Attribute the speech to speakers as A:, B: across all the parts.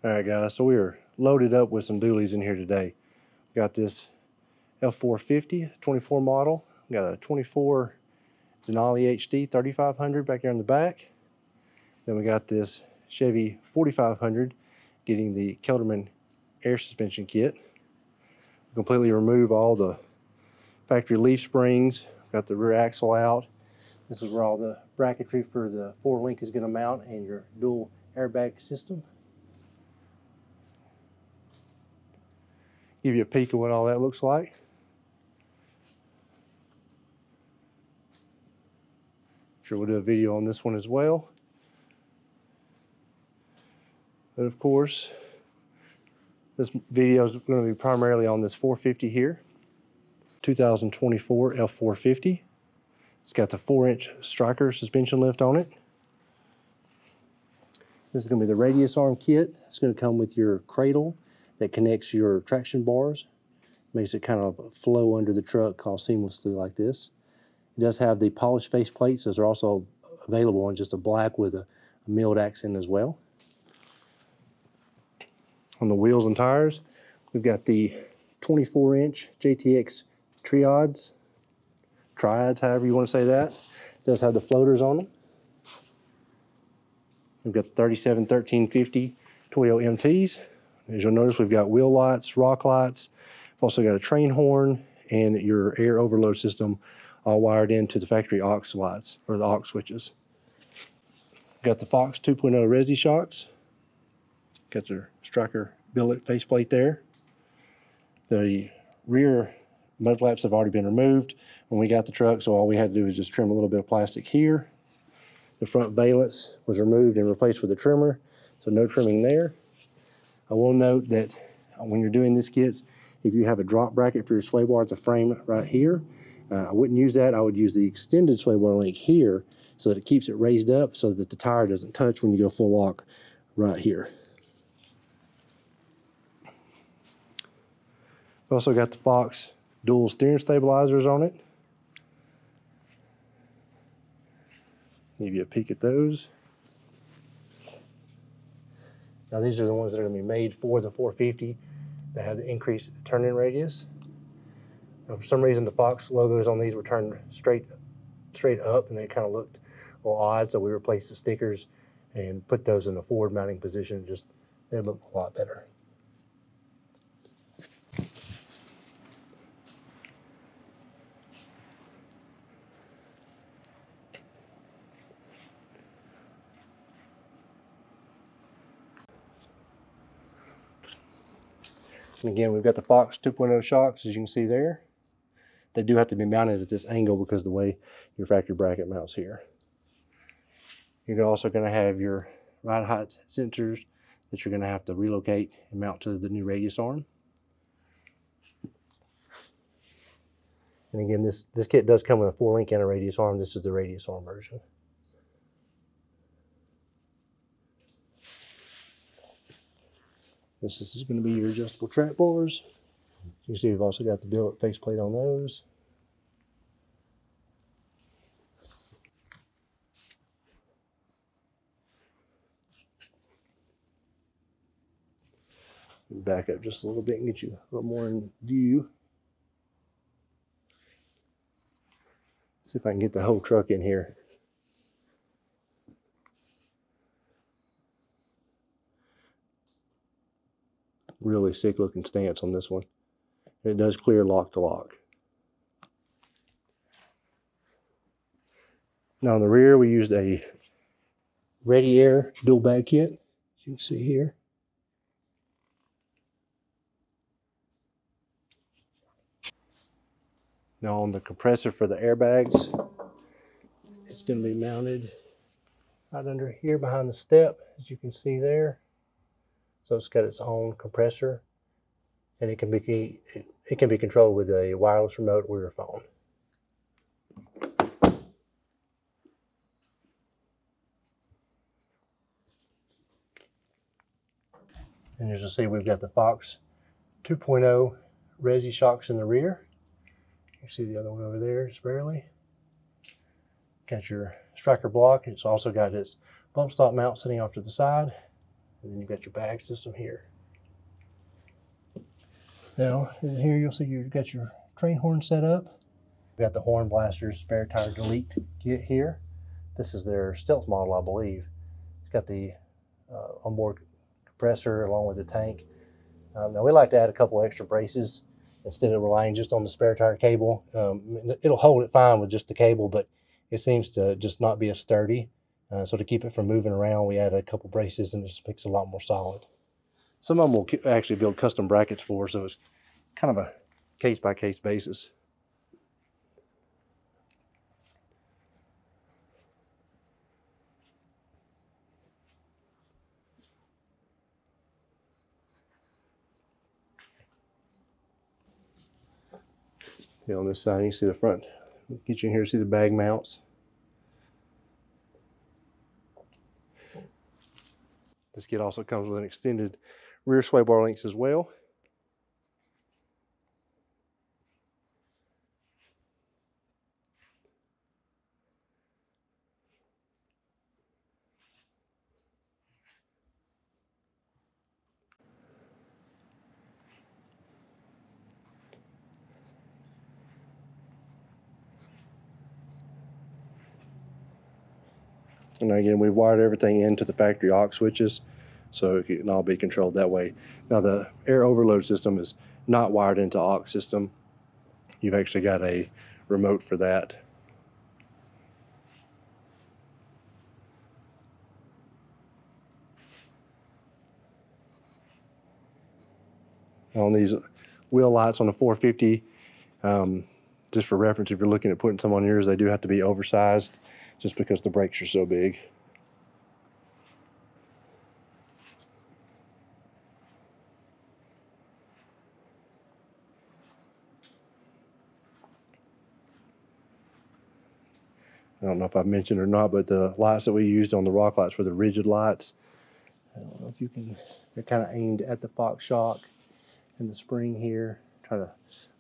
A: Alright guys, so we are loaded up with some dualies in here today. Got this F450 24 model. Got a 24 Denali HD 3500 back there in the back. Then we got this Chevy 4500 getting the Kelderman air suspension kit. Completely remove all the factory leaf springs. Got the rear axle out. This is where all the bracketry for the 4-link is going to mount and your dual airbag system. Give you a peek of what all that looks like. Sure, we'll do a video on this one as well. But of course, this video is going to be primarily on this 450 here, 2024 F450. It's got the 4-inch Stryker suspension lift on it. This is going to be the radius arm kit. It's going to come with your cradle that connects your traction bars. Makes it kind of flow under the truck all seamlessly like this. It does have the polished face plates. Those are also available in just a black with a milled accent as well. On the wheels and tires, we've got the 24-inch JTX triads, however you want to say that. It does have the floaters on them. We've got the 37-1350 Toyo MTs. As you'll notice, we've got wheel lights, rock lights. We've also got a train horn and your air overload system all wired into the factory aux lights, or the aux switches. Got the Fox 2.0 Resi shocks. Got your Stryker billet faceplate there. The rear mud flaps have already been removed when we got the truck, so all we had to do was just trim a little bit of plastic here. The front valance was removed and replaced with a trimmer, so no trimming there. I will note that when you're doing these kits, if you have a drop bracket for your sway bar at the frame right here, I wouldn't use that. I would use the extended sway bar link here so that it keeps it raised up so that the tire doesn't touch when you go full lock right here. Also got the Fox dual steering stabilizers on it. Give you a peek at those. Now these are the ones that are going to be made for the 450 that have the increased turn-in radius. Now, for some reason the Fox logos on these were turned straight up and they kind of looked a little odd, so we replaced the stickers and put those in the forward mounting position. Just they look a lot better. And again, we've got the Fox 2.0 shocks, as you can see there. They do have to be mounted at this angle because of the way your factory bracket mounts here. You're also going to have your ride height sensors that you're going to have to relocate and mount to the new radius arm. And again, this kit does come with a 4-link and a radius arm. This is the radius arm version. This is going to be your adjustable track bars. You can see we've also got the billet faceplate on those. Back up just a little bit and get you a little more in view. See if I can get the whole truck in here. Really sick looking stance on this one. And it does clear lock to lock. Now on the rear we used a Ready Air dual bag kit, as you can see here. Now on the compressor for the airbags, it's going to be mounted right under here behind the step, as you can see there. So it's got its own compressor, and it can be controlled with a wireless remote or your phone. And as you see, we've got the Fox 2.0 Resi shocks in the rear. You see the other one over there, just barely. Got your Stryker block. It's also got its bump stop mount sitting off to the side. And then you've got your bag system here. Now, in here you'll see you've got your train horn set up. You've got the horn blasters spare tire delete kit here. This is their stealth model, I believe. It's got the onboard compressor along with the tank. Now we like to add a couple extra braces instead of relying just on the spare tire cable. It'll hold it fine with just the cable, but it seems to just not be as sturdy. So to keep it from moving around, we add a couple braces and it just makes it a lot more solid. Some of them will actually build custom brackets for, so it's kind of a case-by-case basis. Yeah, on this side, you can see the front. Get you in here to see the bag mounts. This kit also comes with an extended rear sway bar links as well. And again, we've wired everything into the factory aux switches, so it can all be controlled that way. Now the air overload system is not wired into aux system. You've actually got a remote for that. On these wheel lights on the 450, just for reference, if you're looking at putting some on yours, they do have to be oversized just because the brakes are so big. I don't know if I've mentioned or not, but the lights that we used on the rock lights were the rigid lights. I don't know if you can, they're kind of aimed at the Fox shock and the spring here. Try to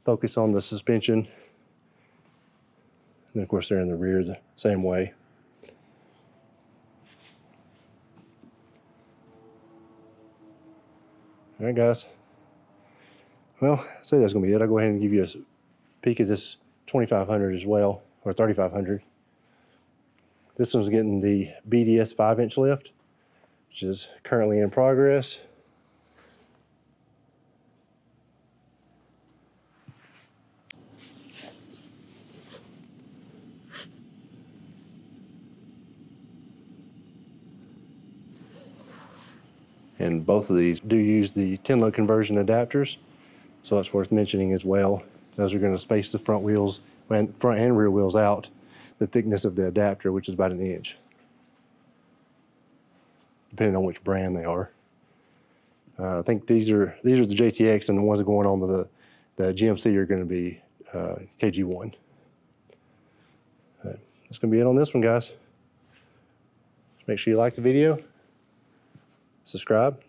A: focus on the suspension. And of course they're in the rear the same way. All right, guys. Well, I say that's gonna be it. I'll go ahead and give you a peek at this 2500 as well, or 3500. This one's getting the BDS 5-inch lift, which is currently in progress. And both of these do use the 10-lug conversion adapters, so that's worth mentioning as well. Those are going to space the front wheels, and front and rear wheels out the thickness of the adapter, which is about 1 inch, depending on which brand they are. I think these are the JTX, and the ones going on the GMC are going to be KG1. That's going to be it on this one, guys. Make sure you like the video, subscribe,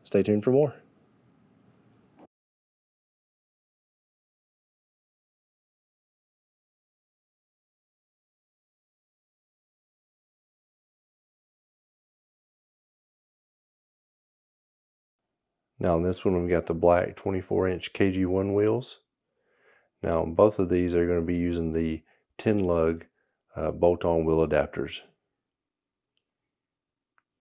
A: stay tuned for more. Now on this one, we've got the black 24-inch KG1 wheels. Now both of these are going to be using the 10-lug bolt-on wheel adapters.